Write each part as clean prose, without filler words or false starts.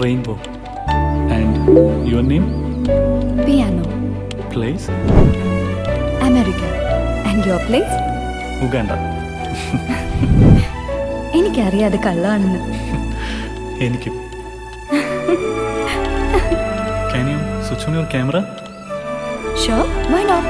Rainbow. And your name? Piano. Place? America. And your place? Uganda. എനിക്കറിയാതെ കള്ളാണെന്ന്. എനിക്കും. Can you switch on your camera? Sure, why not?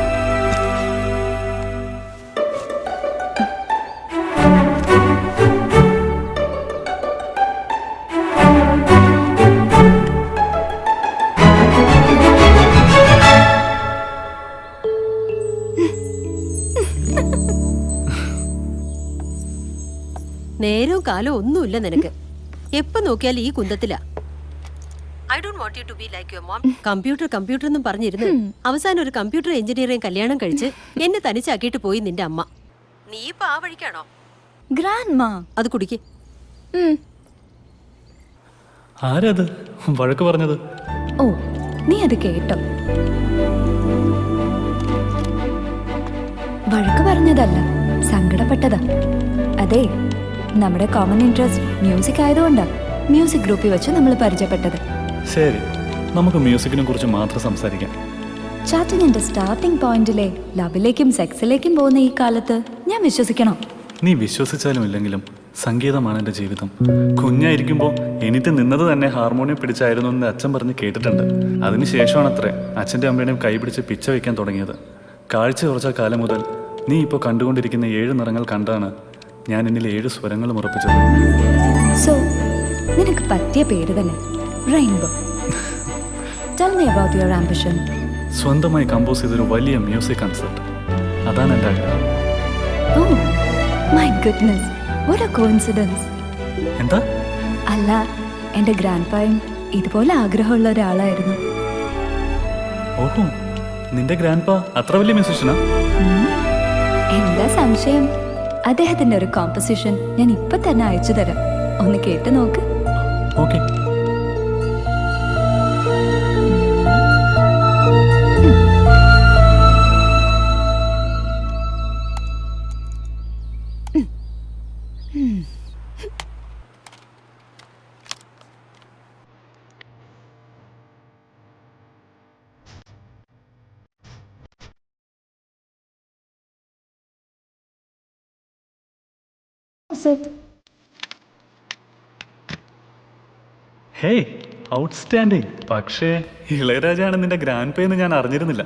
നേരവും കാലവും ഒന്നുമില്ല നിനക്ക്. എപ്പോ നോക്കിയാലും ഈ കുന്തത്തിലാ. I don't want you to be like your mom. Computer എന്നും പറഞ്ഞിരുന്നു അവസാനം ഒരു കമ്പ്യൂട്ടർ എഞ്ചിനീയറിംഗ് കല്യാണം കഴിച്ച് എന്നെ തനിച്ചാക്കിയിട്ട് പോയി നിന്റെ അമ്മ. നീ ഇപ്പൊ ആ വഴിക്കാണോ? Grandma. അത് കുടിക്ക്. ആരത് വഴക്ക് പറഞ്ഞത്? ഓ, നീ അത് കേട്ടോ? വഴക്ക് പറഞ്ഞതല്ല, സങ്കടപ്പെട്ടതാ. അതെ, നമ്മുടെ കോമൺ ഇൻട്രസ്റ്റ് മ്യൂസിക് ആയതുകൊണ്ടാ മ്യൂസിക് ഗ്രൂപ്പിൽ വെച്ച് നമ്മൾ പരിചയപ്പെട്ടത്. ശരി, നമുക്ക് മ്യൂസിക്കിനെ കുറിച്ച് മാത്രം സംസാരിക്കാം. ചാറ്റിങ്ങിന്റെ സ്റ്റാർട്ടിംഗ് പോയിന്റിലെ ലവിലേക്കും സെക്സിലേക്കും പോകുന്ന ഈ കാലത്ത് ഞാൻ വിശ്വസിക്കണം? നീ വിശ്വസിച്ചാലും ഇല്ലെങ്കിലും സംഗീതമാണ് എൻ്റെ ജീവിതം. കുഞ്ഞായിരിക്കുമ്പോൾ എനിക്ക് നിന്നത് തന്നെ ഹാർമോണിയം പിടിച്ചായിരുന്നു എന്ന് അച്ഛൻ പറഞ്ഞ് കേട്ടിട്ടുണ്ട്. അതിനുശേഷമാണ് അത്രേ അച്ഛൻ്റെ അമ്മയുടെയും കൈ പിടിച്ച് പിച്ച വയ്ക്കാൻ തുടങ്ങിയത്. കാഴ്ച കുറച്ച കാലം മുതൽ നീ ഇപ്പോൾ കണ്ടുകൊണ്ടിരിക്കുന്ന 7 നിറങ്ങൾ കണ്ടാണ് ഞാൻ എന്നിൽ 7 സ്വരങ്ങളും ഉറപ്പിച്ചത്. സോ നിനക്ക് പറ്റിയ പേര് തന്നെ, rainbow. Tell me about your ambition. സ്വന്തമായി കമ്പോസ് ചെയ്തൊരു വലിയ മ്യൂസിക് കൺസേർട്ട്, അതാണ് എൻ്റെ ആഗ്രഹം. Oh my goodness, what a coincidence. എന്താ? അല്ല, എൻ്റെ ഗ്രാൻഡ്പായും ഇതുപോലെ ആഗ്രഹമുള്ള ഒരാളായിരുന്നു. ഓഹോ, നിന്റെ ഗ്രാൻഡ് പാ അത്ര വലിയ മ്യൂസിഷ്യനാ? എന്താ സംശയം? അദ്ദേഹത്തിന്റെ ഒരു കോമ്പസിഷൻ ഞാൻ ഇപ്പൊ തന്നെ അയച്ചു തരാം, ഒന്ന് കേട്ട് നോക്ക്. ഓക്കെ. Hey, outstanding. പക്ഷേ ഇളയരാജയാണ് നിന്റെ ഗ്രാൻഡ് പേ എന്ന് ഞാൻ അറിഞ്ഞിരുന്നില്ല.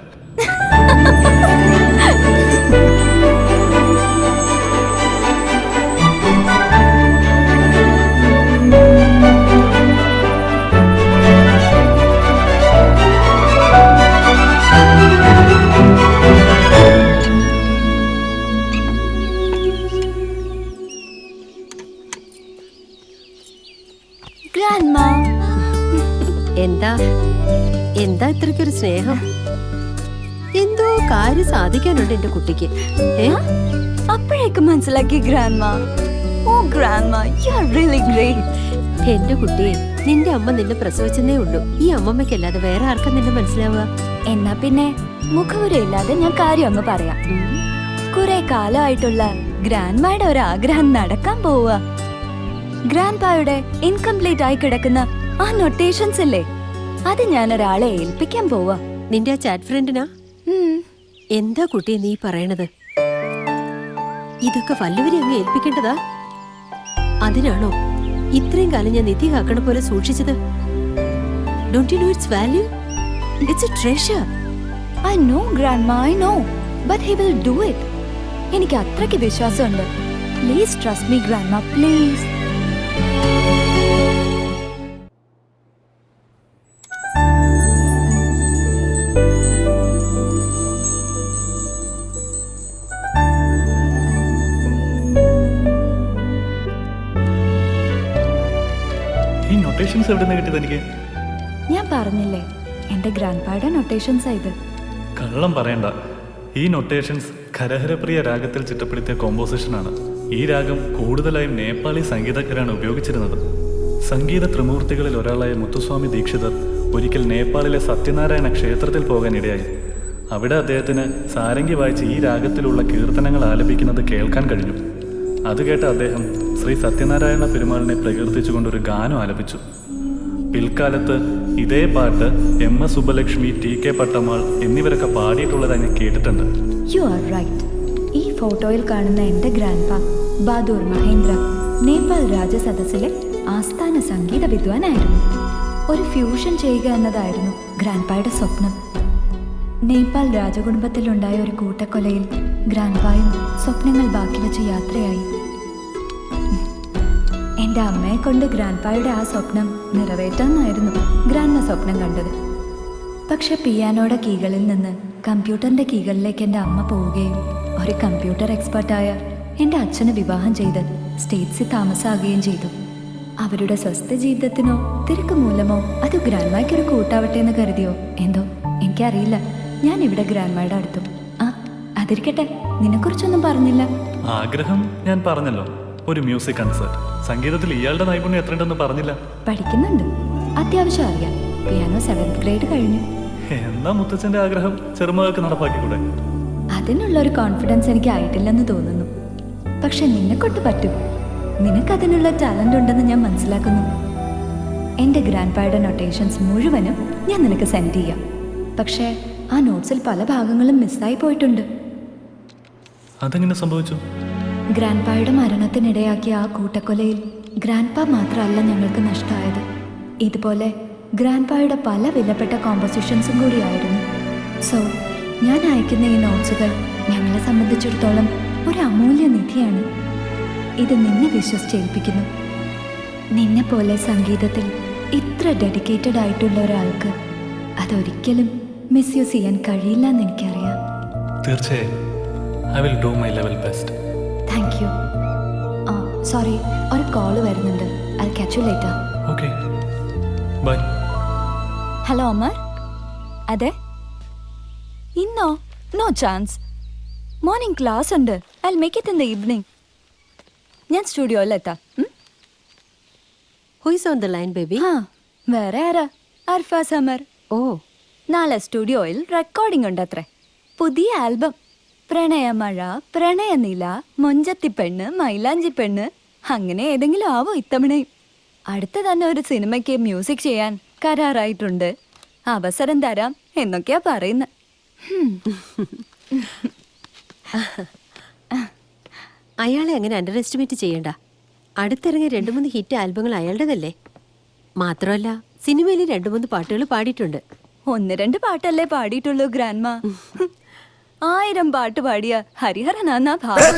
എന്താ ഇത്രയ്ക്കൊരു സ്നേഹം? എന്തോ കാര്യം സാധിക്കാനുണ്ട് എന്റെ കുട്ടിക്ക്. അപ്പോഴേക്കും മനസ്സിലാക്കി grandma. Oh grandma, you are really great. എന്റെ കുട്ടിയെ, നിന്റെ അമ്മ നിന്നെ പ്രസവിച്ചെന്നേ ഉള്ളൂ. ഈ അമ്മമ്മയ്ക്കല്ലാതെ വേറെ ആർക്കും നിന്നെ മനസ്സിലാവുക? എന്നാ പിന്നെ മുഖവുരയില്ലാതെ ഞാൻ കാര്യം അങ്ങ് പറയാം. കുറെ കാലമായിട്ടുള്ള ഗ്രാൻഡ്മയുടെ ഒരു ആഗ്രഹം നടക്കാൻ പോവുക. ഗ്രാൻഡ്പായുടെ ഇൻകംപ്ലീറ്റ് ആയി കിടക്കുന്ന ആ നൊട്ടേഷൻസ് ഇല്ലേ, അത് ഞാൻ ഒരാളെ ഏൽപ്പിക്കാൻ പോവാ. നിന്റെ ആ ചാറ്റ് ഫ്രണ്ടിനാ? എന്താ കുട്ടിയെ നീ പറയണത്? ഇതൊക്കെ വല്ലവരെ അങ്ങ് ഏൽപ്പിക്കേണ്ടതാ? അതിനാണോ ഇത്രയും കാലം ഞാൻ നിധി കാക്കണ പോലെ സൂക്ഷിച്ചത്? Don't you know its value? It's a treasure. I know grandma, I know, but he will do it. എനിക്ക് അത്രയ്ക്ക് വിശ്വാസമുണ്ട്. Please trust me grandma, please. ഞാൻ പറഞ്ഞില്ലേ, എന്റെ ഗ്രാൻഡ്പായുടെ നൊട്ടേഷൻസ് ഇത്. കള്ളം പറയണ്ട. ഈ നൊട്ടേഷൻസ് ഖരഹരപ്രിയ രാഗത്തിൽ ചിട്ടപ്പെടുത്തിയ കോമ്പോസിഷനാണ്. ഈ രാഗം കൂടുതലായും നേപ്പാളി സംഗീതജ്ഞരാണ് ഉപയോഗിച്ചിരുന്നത്. സംഗീത ത്രിമൂർത്തികളിൽ ഒരാളായ മുത്തുസ്വാമി ദീക്ഷിതർ ഒരിക്കൽ നേപ്പാളിലെ സത്യനാരായണ ക്ഷേത്രത്തിൽ പോകാനിടയായി. അവിടെ അദ്ദേഹത്തിന് സാരംഗി വായിച്ച് ഈ രാഗത്തിലുള്ള കീർത്തനങ്ങൾ ആലപിക്കുന്നത് കേൾക്കാൻ കഴിഞ്ഞു. അത് കേട്ട അദ്ദേഹം ശ്രീ സത്യനാരായണ പെരുമാളിനെ പ്രകീർത്തിച്ചുകൊണ്ടൊരു ഗാനം ആലപിച്ചു. പിൽക്കാലത്ത് ഇതേ പാട്ട് MS സുബ്ബലക്ഷ്മി, TK പട്ടമ്മാൾ എന്നിവരൊക്കെ പാടിയിട്ടുള്ളതായി ഞാൻ കേട്ടിട്ടുണ്ട്. You are right. ഈ ഫോട്ടോയിൽ കാണുന്ന എൻ്റെ ഗ്രാൻഡ് പാ ബഹാദൂർ മഹേന്ദ്ര നേപ്പാൾ രാജസദസ്സിലെ ആസ്ഥാന സംഗീത വിദ്വാനായിരുന്നു. ഒരു ഫ്യൂഷൻ ചെയ്യുക എന്നതായിരുന്നു ഗ്രാൻഡ് പായുടെ സ്വപ്നം. നേപ്പാൾ രാജകുടുംബത്തിലുണ്ടായ ഒരു കൂട്ടക്കൊലയിൽ ഗ്രാൻഡ് പായും സ്വപ്നങ്ങൾ ബാക്കി വെച്ച് യാത്രയായി. എൻ്റെ അമ്മയെ കൊണ്ട് ഗ്രാൻഡ് പായുടെ ആ സ്വപ്നം നിറവേറ്റാമെന്നായിരുന്നു ഗ്രാൻഡ്മ സ്വപ്നം കണ്ടത്. പക്ഷെ പിയാനോയുടെ കീകളിൽ നിന്ന് കമ്പ്യൂട്ടറിൻ്റെ കീകളിലേക്ക് എൻ്റെ അമ്മ പോവുകയും ഒരു കമ്പ്യൂട്ടർ എക്സ്പെർട്ടായ എൻ്റെ അച്ഛനെ വിവാഹം ചെയ്ത് സ്റ്റേറ്റ്സിൽ താമസമാകുകയും ചെയ്തു. അവരുടെ സ്വസ്ഥ ജീവിതത്തിനോ തിരക്ക് മൂലമോ അത് ഗ്രാൻഡ്മയ്ക്കൊരു കൂട്ടാവട്ടെ എന്ന് കരുതിയോ എന്തോ എനിക്കറിയില്ല. ഞാൻ ഇവിടെ ഗ്രാൻഡ്മയുടെ അടുത്തും. ആ അതിരിക്കട്ടെ, നിന്നെക്കുറിച്ചൊന്നും പറഞ്ഞില്ല. ആഗ്രഹം ഞാൻ പറഞ്ഞല്ലോ, ഒരു മ്യൂസിക് കൺസേർട്ട്. സംഗീതത്തിൽ ഇയാളുടെ നൈപുണ്യം എത്രയുണ്ടെന്ന് പറഞ്ഞില്ല. പഠിക്കുന്നുണ്ട്, അത്യാവശ്യം അറിയാം. പിയാനോ 7th ഗ്രേഡ് കഴിഞ്ഞു. എന്നാ മുത്തച്ഛന്റെ ആഗ്രഹം ചെറുമകൾക്ക് നടപ്പാക്കിക്കൂടെ? അതിനുള്ള ഒരു കോൺഫിഡൻസ് എനിക്ക് ആയിട്ടില്ലെന്ന് തോന്നുന്നു. പക്ഷെ നിന്നെക്കൊണ്ട് പറ്റും. നിനക്കതിനുള്ള ടാലൻ്റ് ഉണ്ടെന്ന് ഞാൻ മനസ്സിലാക്കുന്നു. എൻ്റെ ഗ്രാൻഡ് പായുടെ നൊട്ടേഷൻസ് മുഴുവനും ഞാൻ നിനക്ക് സെൻഡ് ചെയ്യാം. പക്ഷേ ആ നോട്ട്സിൽ പല ഭാഗങ്ങളും മിസ്സായി പോയിട്ടുണ്ട്. അതെങ്ങനെ സംഭവിച്ചു? ഗ്രാൻഡ് പായുടെ മരണത്തിനിടയാക്കിയ ആ കൂട്ടക്കൊലയിൽ ഗ്രാൻഡ് പാ മാത്രമല്ല ഞങ്ങൾക്ക് നഷ്ടമായത്. ഇതുപോലെ ഗ്രാൻഡ് പായുടെ പല വിലപ്പെട്ട കോമ്പോസിഷൻസും കൂടിയായിരുന്നു. സോ ഞാൻ അയക്കുന്ന ഈ നോട്ട്സുകൾ ഞങ്ങളെ സംബന്ധിച്ചിടത്തോളം ഒരു അമൂല്യ നിധിയാണ്. ഇത് നിന്നെ വിശ്വസിച്ചേൽപ്പിക്കുന്നു. നിന്നെ പോലെ സംഗീതത്തിൽ ഇത്ര ഡെഡിക്കേറ്റഡ് ആയിട്ടുള്ള ഒരാൾക്ക് അതൊരിക്കലും മിസ്യൂസ് ചെയ്യാൻ കഴിയില്ല എന്ന് എനിക്കറിയാം. തീർച്ചയായും I will do my level best. Thank you. ആ സോറി, ഒരു കോള് വരുന്നുണ്ട്. I catch you later. Okay, bye. Hello Amar. അതെ, ഇന്നോ? No chance. മോർണിംഗ് ക്ലാസ് ഉണ്ട്. I make it in the evening. ഞാൻ സ്റ്റുഡിയോയിലെത്താം. Who is on the line baby? ആ വേറെ ആരാ? അർഫ സമർ. ഓ, നാളെ സ്റ്റുഡിയോയിൽ റെക്കോർഡിംഗ് ഉണ്ട് അത്രേ. പുതിയ ആൽബം. പ്രണയമഴ, പ്രണയനില, മൊഞ്ചത്തിപ്പെണ്ണ്, മൈലാഞ്ചിപ്പെണ്ണ്, അങ്ങനെ ഏതെങ്കിലും ആവോ ഇത്തവണയും. അടുത്ത തന്നെ ഒരു സിനിമയ്ക്ക് മ്യൂസിക് ചെയ്യാൻ കരാറായിട്ടുണ്ട്. അവസരം തരാം എന്നൊക്കെയാ പറയുന്നത്. അയാളെ അങ്ങനെ അണ്ടർ എസ്റ്റിമേറ്റ് ചെയ്യണ്ട. അടുത്തിറങ്ങിയ 2-3 ഹിറ്റ് ആൽബങ്ങൾ അയാളുടേതല്ലേ. മാത്രമല്ല സിനിമയിൽ 2-3 പാട്ടുകൾ പാടിയിട്ടുണ്ട്. 1-2 പാട്ടല്ലേ പാടിയിട്ടുള്ളൂ ഗ്രാൻഡ്മ. 1000 പാട്ട് പാടിയ ഹരിഹരനാന്നാ ഭാവം.